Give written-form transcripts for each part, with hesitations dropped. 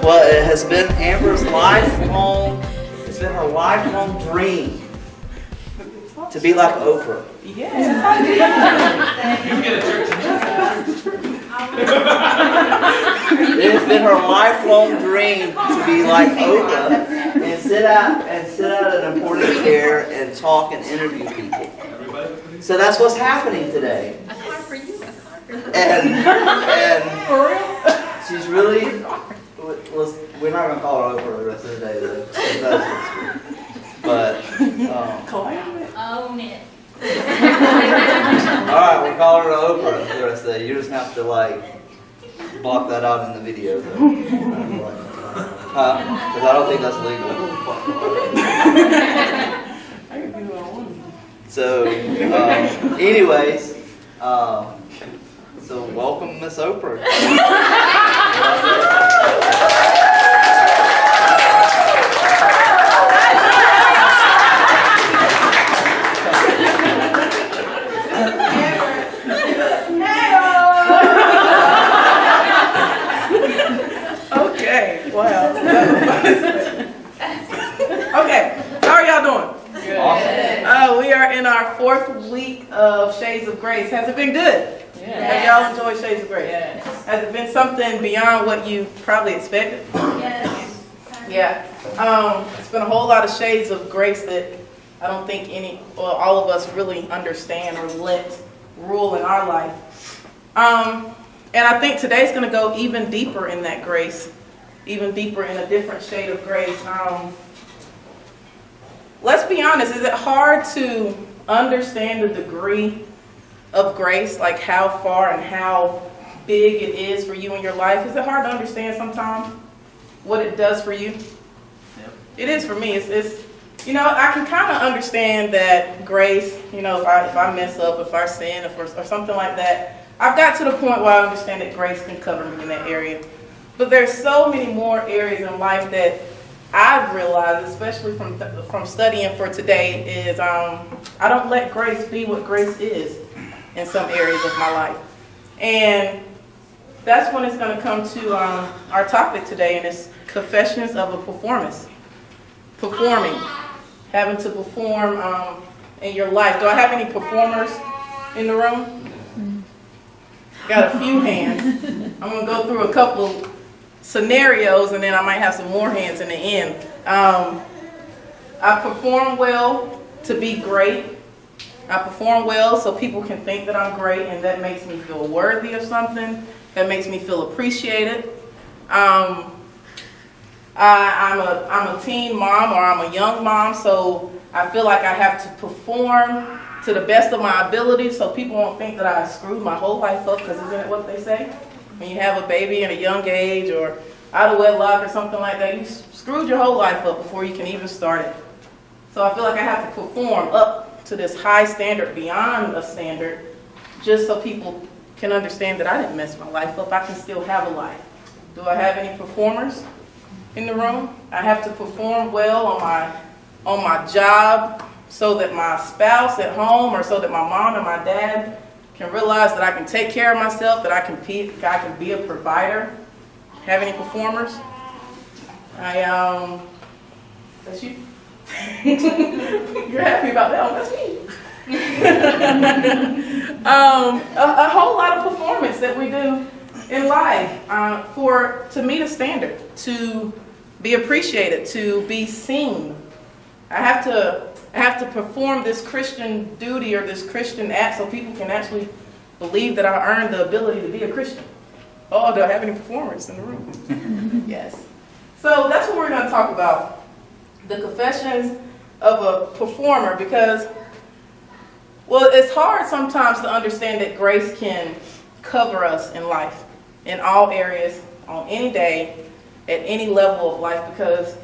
Well, it has been Amber's lifelong, it's been her lifelong dream to be like Oprah. Yes. It has been her lifelong dream to be like Oprah and sit out at an important chair and talk and interview people. So that's what's happening today. And she's really, we're not going to call her Oprah the rest of the day though. But, Own it. alright, we'll call her Oprah the rest of the day. You just have to block that out in the video though. Because I don't think that's legal. So, anyways, so welcome Miss Oprah. Okay, wow. Okay, how are y'all doing? Good. Awesome. We are in our 4th week of Shades of Grace. Has it been good? Yes. Have y'all enjoyed Shades of Grace? Yes. Has it been something beyond what you probably expected? Yes. Yeah. It's been a whole lot of shades of grace that I don't think all of us really understand or let rule in our life. And I think today's going to go even deeper in that grace, even deeper in a different shade of grace. Let's be honest, is it hard to understand the degree of grace, like how far and how big it is for you in your life? Is it hard to understand sometimes what it does for you? Yep. It is for me. It's I can kind of understand that grace, if I mess up, if I sin, or something like that, I've got to the point where I understand that grace can cover me in that area. But there's so many more areas in life that I've realized, especially from studying for today, is I don't let grace be what grace is in some areas of my life. And that's when it's going to come to our topic today, and it's confessions of a performance. Performing. Having to perform in your life. Do I have any performers in the room? Got a few hands. I'm going to go through a couple scenarios, and then I might have some more hands in the end. I perform well to be great. I perform well so people can think that I'm great, and that makes me feel worthy of something. That makes me feel appreciated. I'm a teen mom, or I'm a young mom, so I feel like I have to perform to the best of my ability so people won't think that I screwed my whole life up, because isn't it what they say? When you have a baby at a young age or out of wedlock or something like that, you screwed your whole life up before you can even start it. So I feel like I have to perform up to this high standard, beyond a standard, just so people can understand that I didn't mess my life up. I can still have a life. Do I have any performers in the room? I have to perform well on my job so that my spouse at home, or so that my mom and my dad can realize that I can take care of myself, that I can be a provider. Have any performers? That's you. You're happy about that one. That's me. A whole lot of performance that we do in life to meet a standard, to be appreciated, to be seen. I have to perform this Christian duty or this Christian act so people can actually believe that I earned the ability to be a Christian. Oh, do I have any performers in the room? Yes. So that's what we're going to talk about. The confessions of a performer, because, well, it's hard sometimes to understand that grace can cover us in life, in all areas, on any day, at any level of life, because,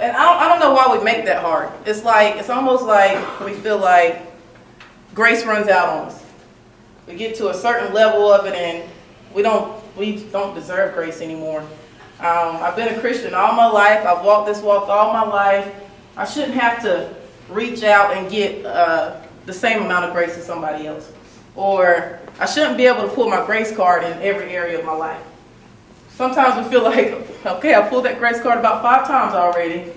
and I don't know why we make that hard. It's almost like we feel like grace runs out on us. We get to a certain level of it and we don't deserve grace anymore. I've been a Christian all my life. I've walked this walk all my life. I shouldn't have to reach out and get the same amount of grace as somebody else. Or I shouldn't be able to pull my grace card in every area of my life. sometimes we feel like, okay, I pulled that grace card about 5 times already.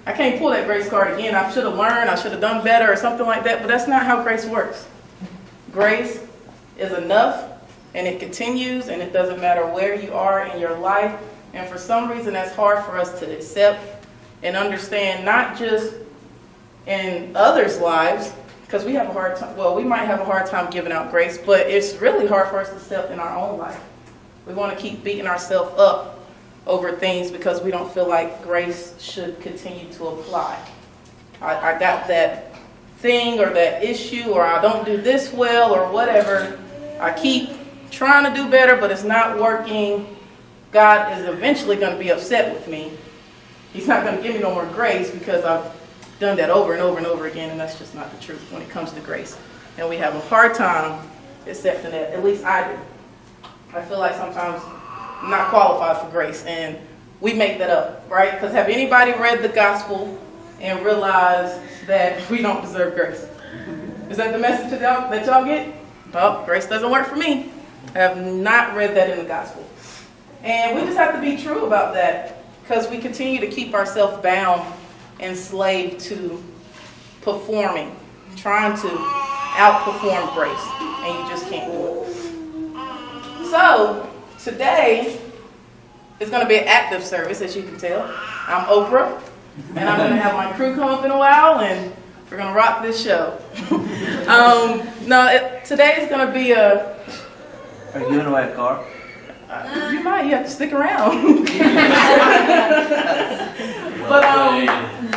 I can't pull that grace card again. I should have learned, I should have done better or something like that, but that's not how grace works. Grace is enough, and it continues, and it doesn't matter where you are in your life. And for some reason, that's hard for us to accept and understand, not just in others' lives, because we have a hard time, well, we might have a hard time giving out grace, but it's really hard for us to accept in our own life. We want to keep beating ourselves up over things because we don't feel like grace should continue to apply. I got that thing or that issue, or I don't do this well, or whatever. I keep trying to do better, but it's not working. God is eventually going to be upset with me. He's not going to give me no more grace because I've done that over and over and over again, and that's just not the truth when it comes to grace. And we have a hard time accepting that. At least I do. I feel like sometimes I'm not qualified for grace, and we make that up, right? Because have anybody read the gospel and realized that we don't deserve grace? Is that the message that y'all get? Well, grace doesn't work for me. I have not read that in the gospel. And we just have to be true about that, because we continue to keep ourselves bound, enslaved to performing, trying to outperform grace, and you just can't do it. So today is going to be an active service, as you can tell. I'm Oprah, and I'm going to have my crew come up in a while, and we're going to rock this show. Today is going to be a... Are you giving away a car? You might. You have to stick around. But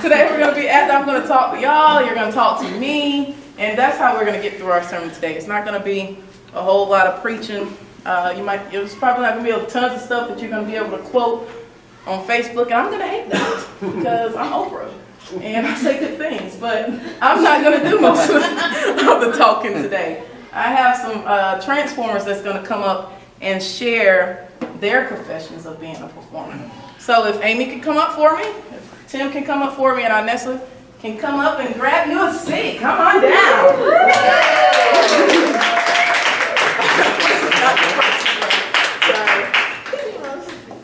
today we're going to be active. I'm going to talk to y'all. You're going to talk to me. And that's how we're going to get through our sermon today. It's not going to be a whole lot of preaching. It's probably not going to be tons of stuff that you're going to be able to quote on Facebook. And I'm going to hate that because I'm Oprah. And I say good things. But I'm not going to do most of the talking today. I have some Transformers that's going to come up and share their confessions of being a performer. So if Amy can come up for me, if Tim can come up for me, and Inessa can come up and grab you a seat. Come on down.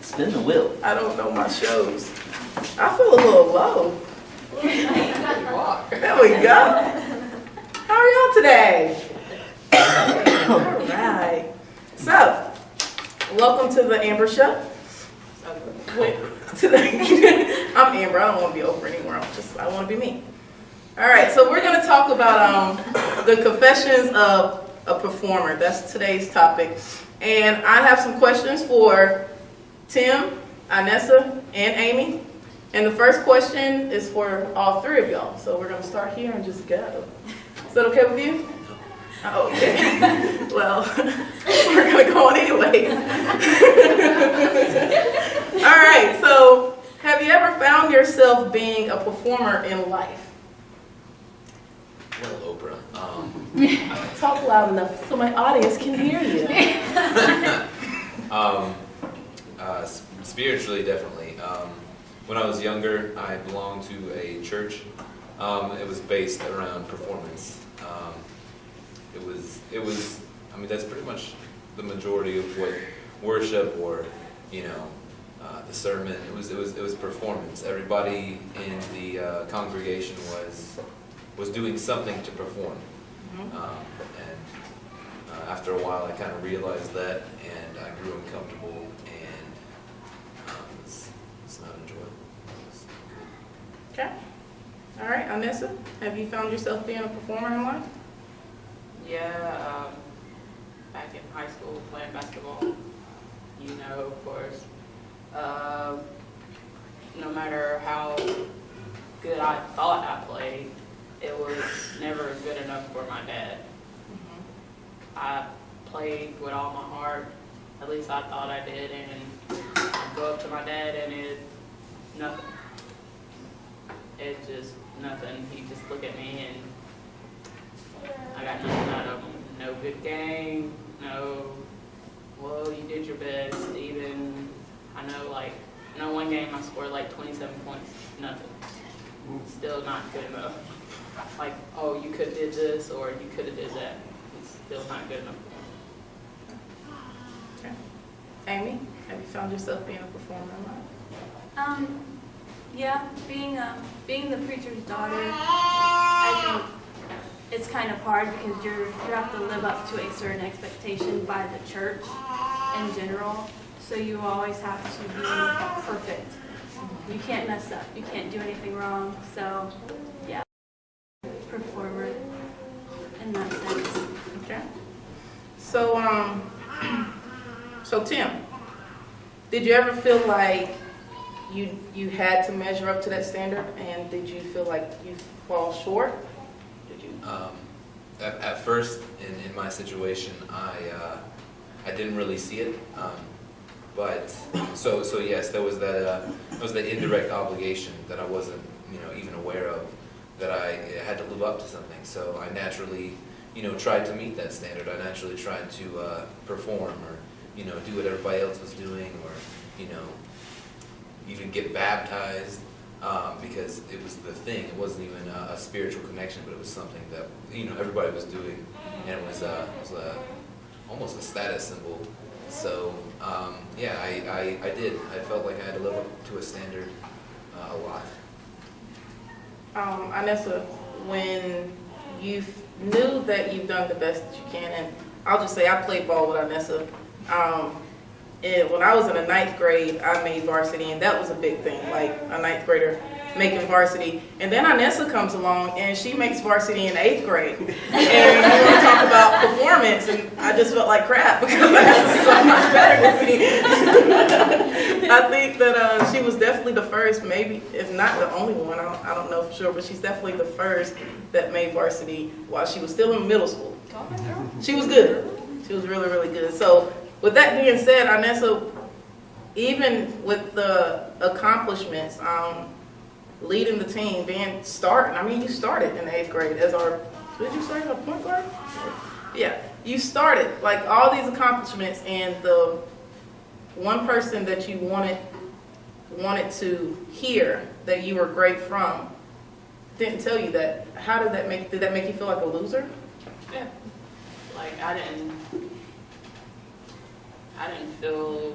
Spin the wheel. I don't know my shows. I feel a little low. There we go. How are y'all today? All right. So, welcome to the Amber Show. I'm Amber. I don't want to be Oprah anymore. I want to be me. All right. So we're going to talk about the confessions of a performer. That's today's topic. And I have some questions for Tim, Inessa, and Amy. And the first question is for all 3 of y'all. So we're going to start here and just go. Is that okay with you? Oh, okay. Well, we're going to go on anyways. All right, so have you ever found yourself being a performer in life? Well, Oprah. Talk loud enough so my audience can hear you. Spiritually, definitely. When I was younger, I belonged to a church. It was based around performance. It was. I mean, that's pretty much the majority of what worship or, the sermon. It was performance. Everybody in the congregation was doing something to perform. And after a while, I kind of realized that, and I grew uncomfortable, and it's not enjoyable. Okay. All right, Inessa, have you found yourself being a performer in life? Yeah, back in high school playing basketball, of course. No matter how good I thought I played, it was never good enough for my dad. I played with all my heart, at least I thought I did, and I'd go up to my dad and nothing. It's just nothing. He'd just look at me and I got nothing out of him. No good game, no, well, you did your best, even, I know one game I scored 27 points, nothing. Still not good enough. Oh, you could have did this, or you could have did that. It's still not good enough. Okay. Amy, Have you found yourself being a performer in life? Yeah, being the preacher's daughter, I think it's kind of hard because you have to live up to a certain expectation by the church in general. So you always have to be perfect. You can't mess up. You can't do anything wrong. So, yeah, performer in that sense. Okay. So, so Tim, did you ever feel like you had to measure up to that standard, and did you feel like you fall short? Did you? At first, in my situation, I didn't really see it. But so yes, there was that indirect obligation that I wasn't even aware of, that I had to live up to something. So I naturally tried to meet that standard. I naturally tried to perform, or do what everybody else was doing, or even get baptized, because it was the thing. It wasn't even a spiritual connection, but it was something that everybody was doing, and it was almost a status symbol. So yeah, I did. I felt like I had to live up to a standard a lot. Inessa, when you knew that you've done the best that you can, and I'll just say I played ball with Inessa. When I was in the 9th grade, I made varsity, and that was a big thing, like a 9th grader making varsity. And then Inessa comes along, and she makes varsity in 8th grade. And you want to talk about performance, and I just felt like crap because Inessa is so much better than me. I think that she was definitely the first, maybe, if not the only one, I don't know for sure, but she's definitely the first that made varsity while she was still in middle school. She was good. She was really, really good. So with that being said, Inessa, even with the accomplishments, leading the team, you started in the 8th grade as did you start as a point guard? Yeah, you started, like all these accomplishments, and the one person that you wanted to hear that you were great from didn't tell you that. How did that make you feel like a loser? Yeah. Like I didn't feel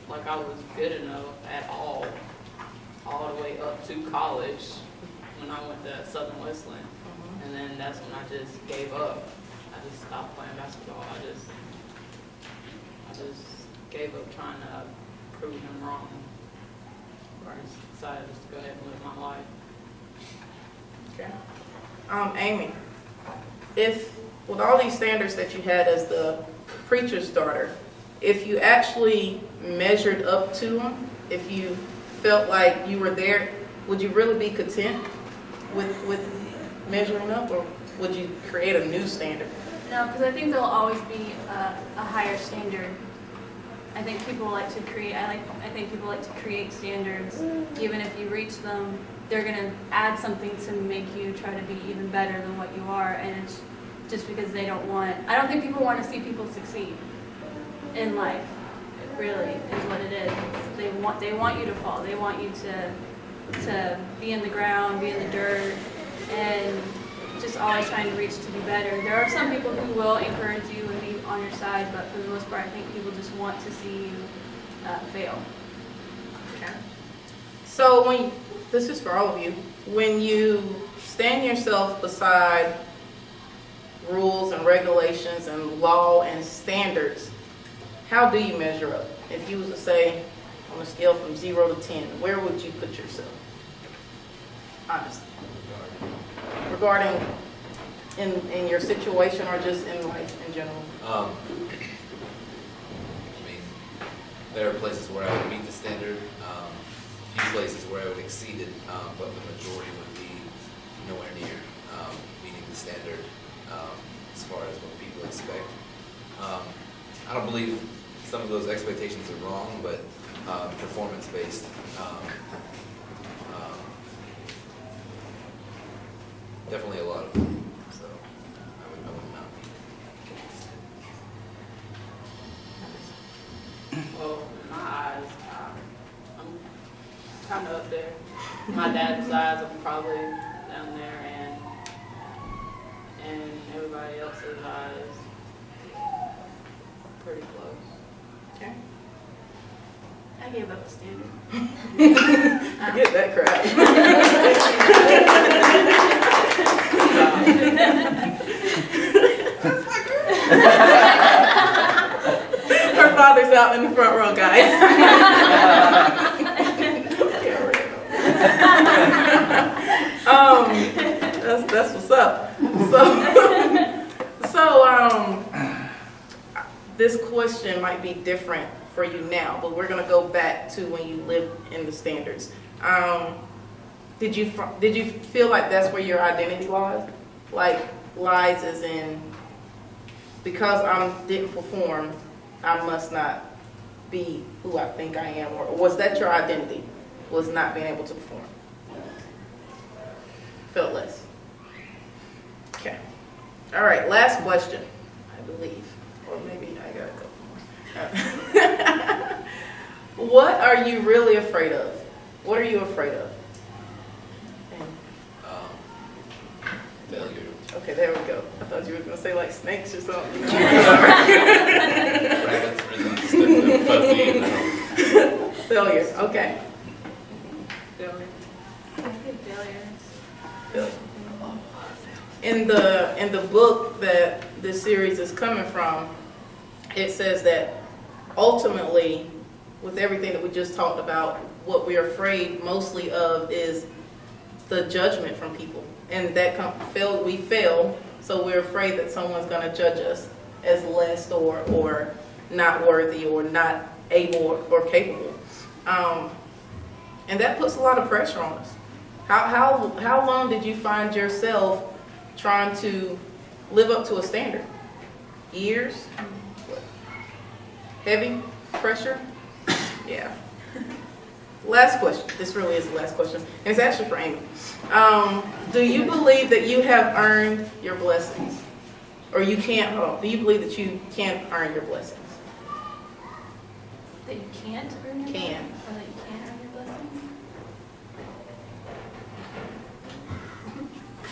like I was good enough at all the way up to college when I went to Southern Westland. And then that's when I just gave up. I just stopped playing basketball. I just gave up trying to prove him wrong. I just decided just to go ahead and live my life. Okay. Amy, if with all these standards that you had as the preacher's daughter, if you actually measured up to them, if you felt like you were there, would you really be content with measuring up, or would you create a new standard? No, because I think there'll always be a higher standard. I think people like to create. I think people like to create standards. Even if you reach them, they're gonna add something to make you try to be even better than what you are, and it's just because they don't want. I don't think people want to see people succeed in life. It really is what it is. They want you to fall. They want you to be in the ground, be in the dirt, and just always trying to reach to be better. There are some people who will encourage you and be on your side, but for the most part, I think people just want to see you fail. Okay. So this is for all of you, when you stand yourself beside rules and regulations and law and standards, how do you measure up? If you was to say, on a scale from 0 to 10, where would you put yourself? Honestly. Regarding in your situation, or just in life in general? I mean, there are places where I would meet the standard, a few places where I would exceed it, but the majority would be nowhere near meeting the standard as far as what people expect. I don't believe some of those expectations are wrong, but performance-based. Definitely a lot of them, so I would not be. Well, in my eyes, I'm kind of up there. My dad's eyes, I'm probably down there, and everybody else's eyes, pretty close. Okay. gave up a standard. Forget that crap. Her father's out in the front row, guys. That's what's up. So this question might be different for you now, but we're gonna go back to when you lived in the standards. Did you feel like that's where your identity lies? Like lies as in, because I didn't perform, I must not be who I think I am, or was that your identity? Was not being able to perform? Felt less. Okay. All right, last question, I believe. Or maybe I got a couple more. What are you really afraid of? What are you afraid of? Failure. Okay, there we go. I thought you were going to say like snakes or something. Rabbits, really fuzzy, you know. Failure, okay. I think failure. In the book that this series is coming from, it says that ultimately, with everything that we just talked about, what we're afraid mostly of is the judgment from people. And that we fail, so we're afraid that someone's going to judge us as less or not worthy or not able or capable. And that puts a lot of pressure on us. How long did you find yourself trying to live up to a standard? Years? Heavy pressure? Yeah. Last question. This really is the last question. And it's actually for Amy. Do you believe that you have earned your blessings? Or you can't, do you believe that you can't earn your blessings? That you can't earn your Can. blessings? Or that you can't earn your blessings?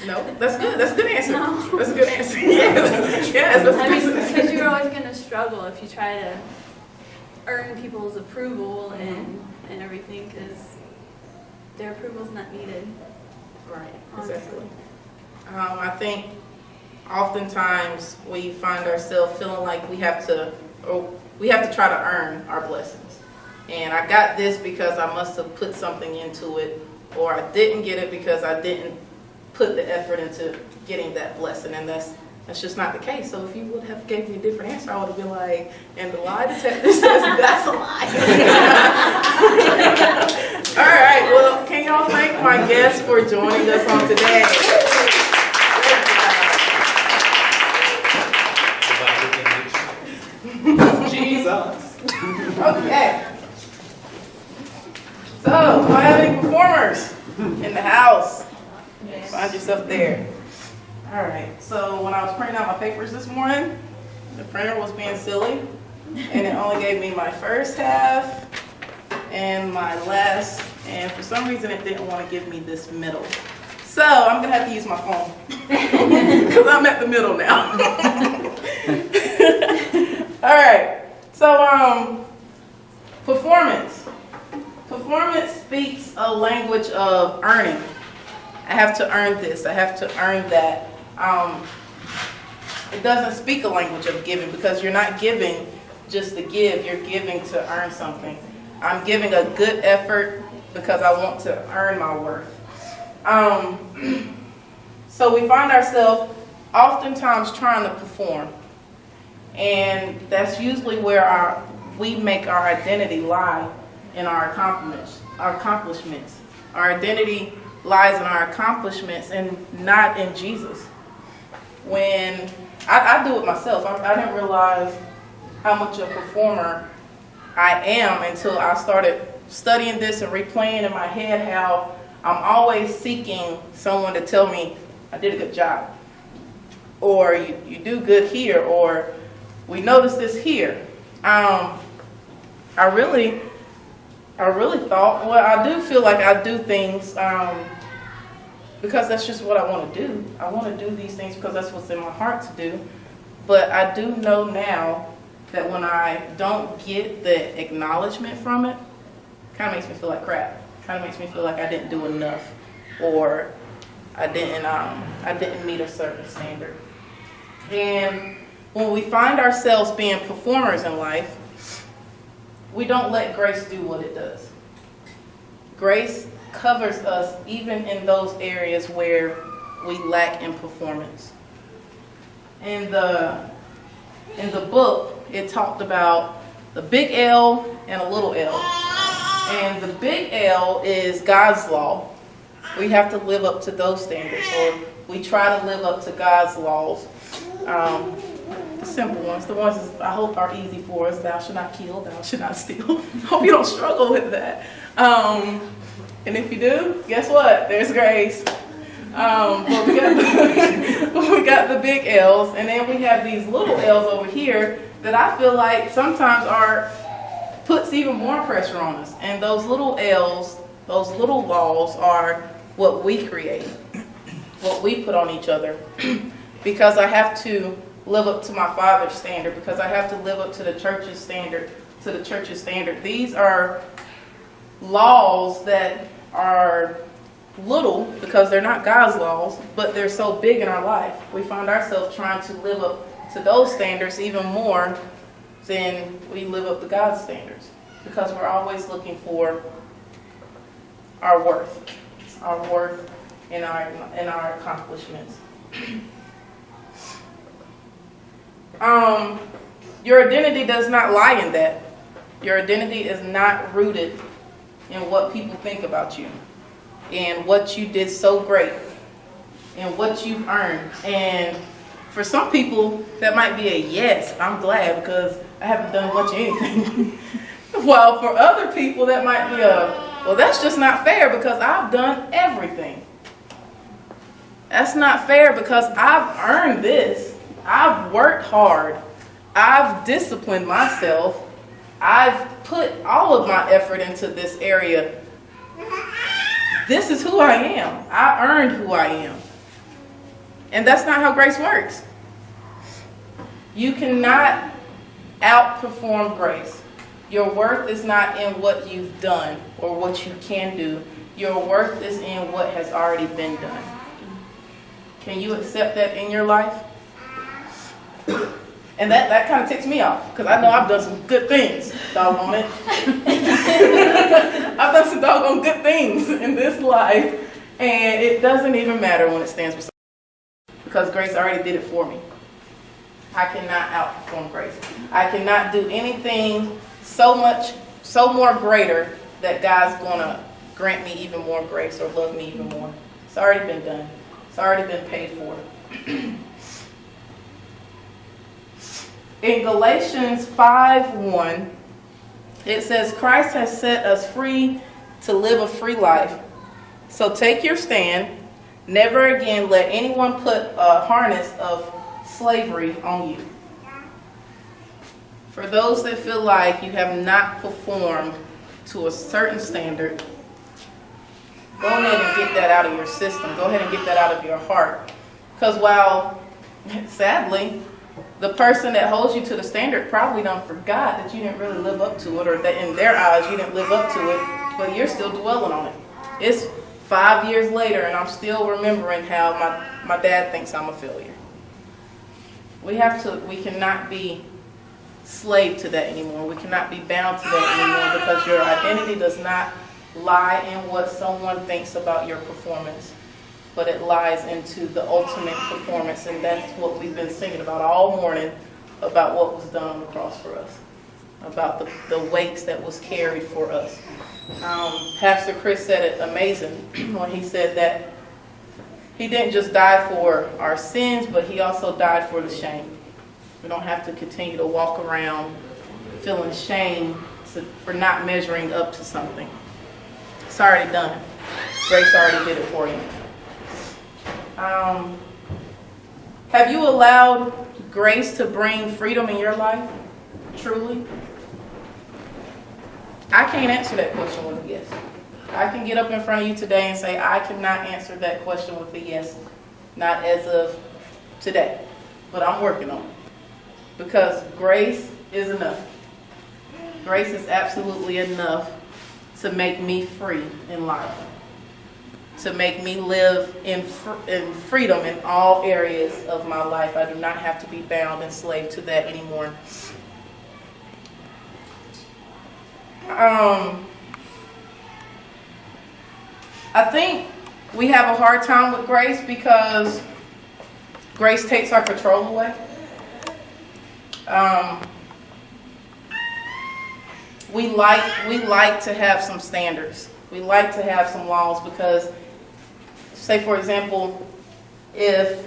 No? That's good. That's a good answer. No. That's a good answer. Yes, that's I a mean, good because answer. you're always going to struggle if you try to earn people's approval and everything, because their approval's not needed. Right, Honestly. exactly. I think oftentimes we find ourselves feeling like we have to try to earn our blessings. And I got this because I must have put something into it, or I didn't get it because I didn't put the effort into getting that blessing, and that's just not the case. So if you would have gave me a different answer, I would have been like, and the lie detector says that's a lie. All right, well, can y'all thank my guests for joining us on today? Jesus. Okay. So, do I have any performers in the house? Find yourself there. All right. So when I was printing out my papers this morning, the printer was being silly, and it only gave me my first half and my last, and for some reason it didn't want to give me this middle. So I'm gonna have to use my phone because I'm at the middle now. All right. So performance. Performance speaks a language of earning. I have to earn this. I have to earn that. It doesn't speak a language of giving, because you're not giving just to give. You're giving to earn something. I'm giving a good effort because I want to earn my worth. So we find ourselves oftentimes trying to perform. And that's usually where we make our identity lie in our accomplishments. Our identity lies in our accomplishments and not in Jesus. When I do it myself, I didn't realize how much a performer I am until I started studying this and replaying in my head how I'm always seeking someone to tell me I did a good job, or you do good here, or we noticed this here. I really thought, well, I do feel like I do things because that's just what I want to do. I want to do these things because that's what's in my heart to do. But I do know now that when I don't get the acknowledgement from it, kind of makes me feel like crap. Kind of makes me feel like I didn't do enough, or I didn't meet a certain standard. And when we find ourselves being performers in life, we don't let grace do what it does. Grace covers us even in those areas where we lack in performance. In the book, it talked about the big L and a little L. And the big L is God's law. We have to live up to those standards, or we try to live up to God's laws. The simple ones, the ones that I hope are easy for us. Thou shalt not kill, thou shalt not steal. Hope you don't struggle with that. And if you do, guess what? There's grace. But we got the big L's, and then we have these little L's over here that I feel like sometimes puts even more pressure on us. And those little L's, those little laws are what we create, what we put on each other. Because I have to live up to my Father's standard, because I have to live up to the church's standard, These are laws that are little because they're not God's laws, but they're so big in our life. We find ourselves trying to live up to those standards even more than we live up to God's standards, because we're always looking for our worth in our accomplishments. Your identity does not lie in that. Your identity is not rooted in what people think about you, and what you did so great, and what you've earned. And for some people, that might be a yes, I'm glad because I haven't done much of anything. While for other people, that might be well, that's just not fair because I've done everything. That's not fair because I've earned this. I've worked hard. I've disciplined myself. I've put all of my effort into this area. This is who I am. I earned who I am. And that's not how grace works. You cannot outperform grace. Your worth is not in what you've done or what you can do. Your worth is in what has already been done. Can you accept that in your life? And that kind of ticks me off, because I know I've done some good things, doggone it. I've done some doggone good things in this life, and it doesn't even matter when it stands beside me, because grace already did it for me. I cannot outperform grace. I cannot do anything so more greater that God's going to grant me even more grace or love me even more. It's already been done. It's already been paid for. In Galatians 5:1, it says, Christ has set us free to live a free life. So take your stand. Never again let anyone put a harness of slavery on you. For those that feel like you have not performed to a certain standard, go ahead and get that out of your system. Go ahead and get that out of your heart. Because while, sadly, the person that holds you to the standard probably done forgot that you didn't really live up to it, or that in their eyes you didn't live up to it, but you're still dwelling on it. It's 5 years later and I'm still remembering how my dad thinks I'm a failure. We cannot be slave to that anymore. We cannot be bound to that anymore, because your identity does not lie in what someone thinks about your performance, but it lies into the ultimate performance, and that's what we've been singing about all morning, about what was done on the cross for us, about the weights that was carried for us. Pastor Chris said it amazing when he said that he didn't just die for our sins, but he also died for the shame. We don't have to continue to walk around feeling shame for not measuring up to something. It's already done. Grace already did it for you. Have you allowed grace to bring freedom in your life? Truly? I can't answer that question with a yes. I can get up in front of you today and say, I cannot answer that question with a yes. Not as of today. But I'm working on it. Because grace is enough. Grace is absolutely enough to make me free in life, to make me live in freedom in all areas of my life. I do not have to be bound and slave to that anymore. I think we have a hard time with grace because grace takes our control away. We like to have some standards. We like to have some laws because, say for example, if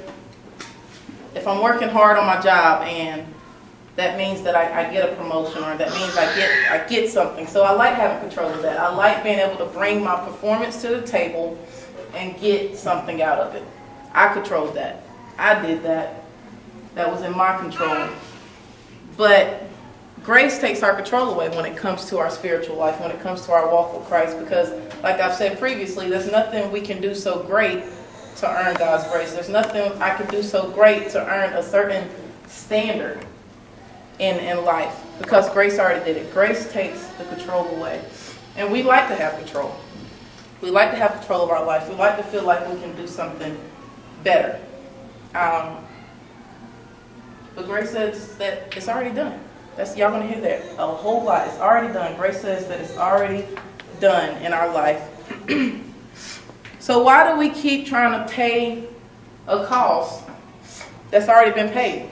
I'm working hard on my job and that means that I get a promotion, or that means I get something. So I like having control of that. I like being able to bring my performance to the table and get something out of it. I controlled that. I did that. That was in my control. But grace takes our control away when it comes to our spiritual life, when it comes to our walk with Christ, because like I've said previously, there's nothing we can do so great to earn God's grace. There's nothing I can do so great to earn a certain standard in life, because grace already did it. Grace takes the control away. And we like to have control. We like to have control of our life. We like to feel like we can do something better. But grace says that it's already done. Y'all gonna hear that a whole lot. It's already done. Grace says that it's already done in our life. So why do we keep trying to pay a cost that's already been paid?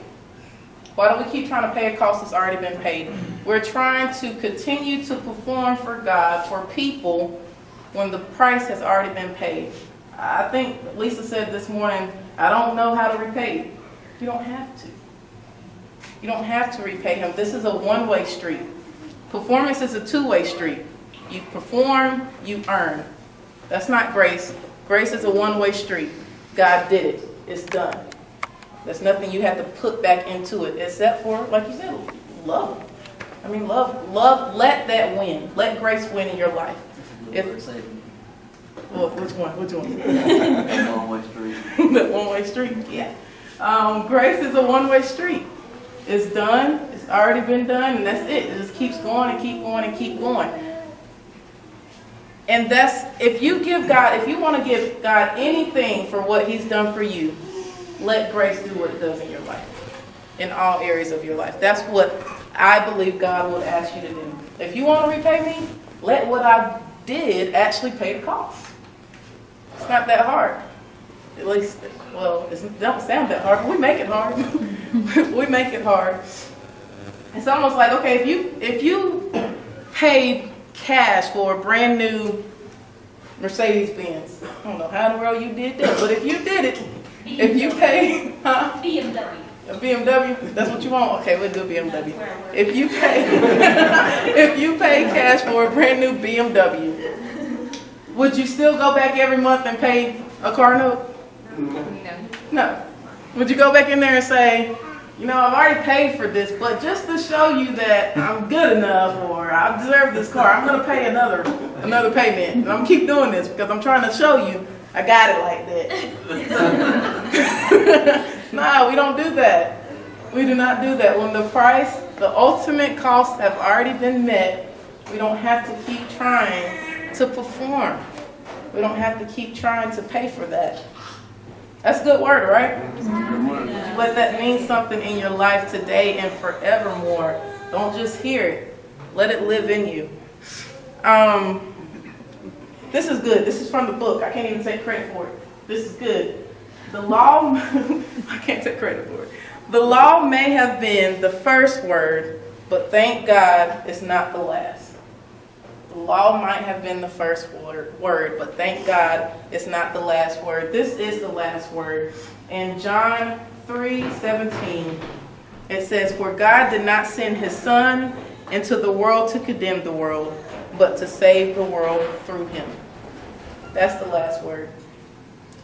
Why do we keep trying to pay a cost that's already been paid? We're trying to continue to perform for God, for people, when the price has already been paid. I think Lisa said this morning, I don't know how to repay you. You don't have to. You don't have to repay him. This is a one-way street. Performance is a two-way street. You perform, you earn. That's not grace. Grace is a one-way street. God did it. It's done. There's nothing you have to put back into it except for, like you said, love. I mean, love, let that win. Let grace win in your life. Well, which one? That one-way street. That one-way street, yeah. Grace is a one-way street. It's done. It's already been done, and that's it. It just keeps going and keep going and keep going. And that's, if you want to give God anything for what he's done for you, let grace do what it does in your life, in all areas of your life. That's what I believe God would ask you to do. If you want to repay me, let what I did actually pay the cost. It's not that hard. At least, well, it doesn't sound that hard, but we make it hard. We make it hard. It's almost like, okay, if you paid cash for a brand new Mercedes-Benz, I don't know how in the world you did that, but if you did it, if you pay BMW. A BMW, that's what you want? Okay, we'll do a BMW. If you pay cash for a brand new BMW, would you still go back every month and pay a car note? No. Would you go back in there and say, you know, I've already paid for this, but just to show you that I'm good enough or I deserve this car, I'm going to pay another payment. And I'm going to keep doing this because I'm trying to show you I got it like that. No, we don't do that. We do not do that. When the ultimate costs have already been met, we don't have to keep trying to perform. We don't have to keep trying to pay for that. That's a good word, right? Let that mean something in your life today and forevermore. Don't just hear it. Let it live in you. This is good. This is from the book. I can't even take credit for it. This is good. The law, I can't take credit for it. The law may have been the first word, but thank God it's not the last. The law might have been the first word, but thank God it's not the last word. This is the last word. In John 3:17, it says, "For God did not send his Son into the world to condemn the world, but to save the world through him." That's the last word.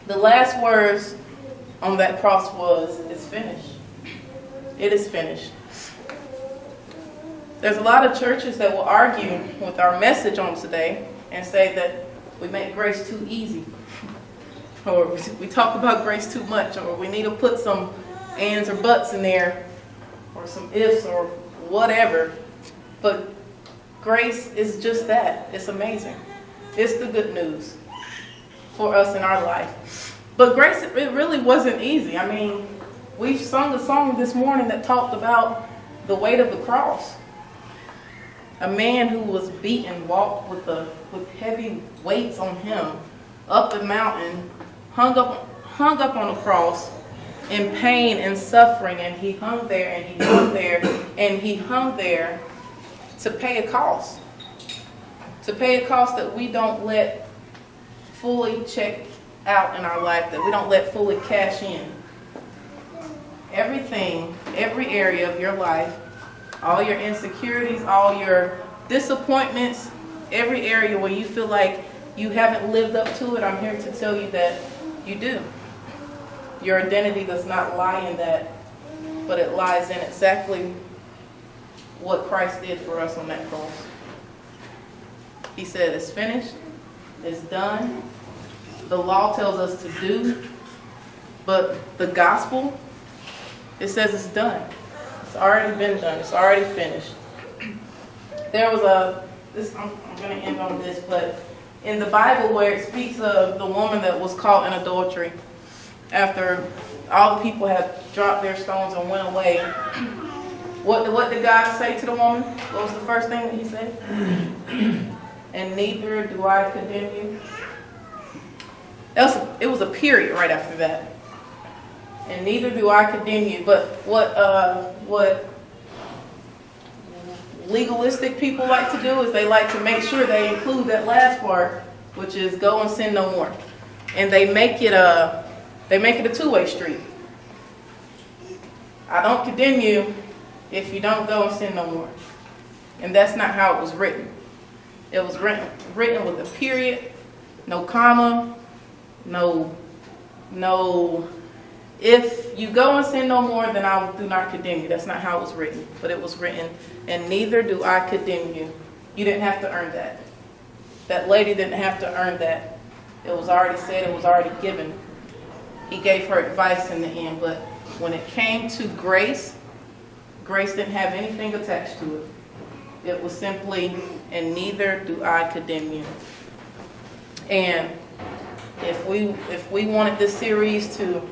The last words on that cross was, "It's finished." It is finished. There's a lot of churches that will argue with our message on today and say that we make grace too easy, or we talk about grace too much, or we need to put some ands or buts in there, or some ifs or whatever. But grace is just that. It's amazing. It's the good news for us in our life. But grace, it really wasn't easy. I mean, we've sung a song this morning that talked about the weight of the cross. A man who was beaten walked with heavy weights on him up the mountain, hung up on the cross in pain and suffering, and he hung there and he hung there and he hung there to pay a cost. To pay a cost that we don't let fully check out in our life, that we don't let fully cash in. Everything, every area of your life, all your insecurities, all your disappointments, every area where you feel like you haven't lived up to it, I'm here to tell you that you do. Your identity does not lie in that, but it lies in exactly what Christ did for us on that cross. He said, it's finished, it's done. The law tells us to do, but the gospel, it says it's done. It's already been done, it's already finished. There was I'm going to end on this, but in the Bible where it speaks of the woman that was caught in adultery, after all the people had dropped their stones and went away, what did God say to the woman? What was the first thing that he said? And neither do I condemn you. It was a period right after that. And neither do I condemn you. But what legalistic people like to do is they like to make sure they include that last part, which is go and sin no more. And they make it a two-way street. I don't condemn you if you don't go and sin no more. And that's not how it was written. It was written with a period, no comma, no, if you go and sin no more, then I do not condemn you. That's not how it was written. But it was written, and neither do I condemn you. You didn't have to earn that. That lady didn't have to earn that. It was already said, it was already given. He gave her advice in the end, but when it came to grace, grace didn't have anything attached to it. It was simply, and neither do I condemn you. And if we wanted this series to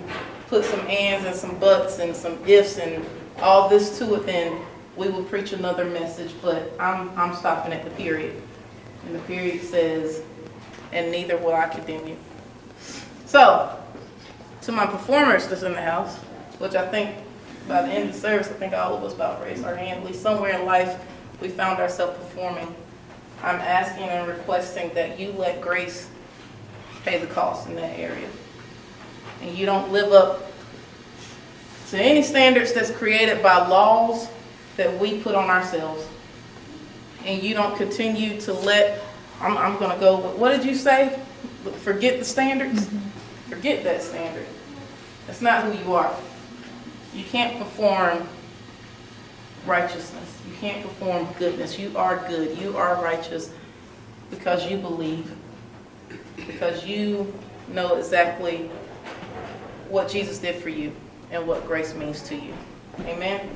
put some ands and some buts and some ifs and all this to it, then we will preach another message. But I'm stopping at the period. And the period says, and neither will I condemn you. So, to my performers that's in the house, which I think by the end of the service, I think all of us about raised our hand. At least somewhere in life, we found ourselves performing. I'm asking and requesting that you let grace pay the cost in that area. And you don't live up to any standards that's created by laws that we put on ourselves. And you don't continue to let, I'm going to go with, what did you say? Forget the standards? Mm-hmm. Forget that standard. That's not who you are. You can't perform righteousness. You can't perform goodness. You are good. You are righteous because you believe. Because you know exactly what Jesus did for you and what grace means to you. Amen.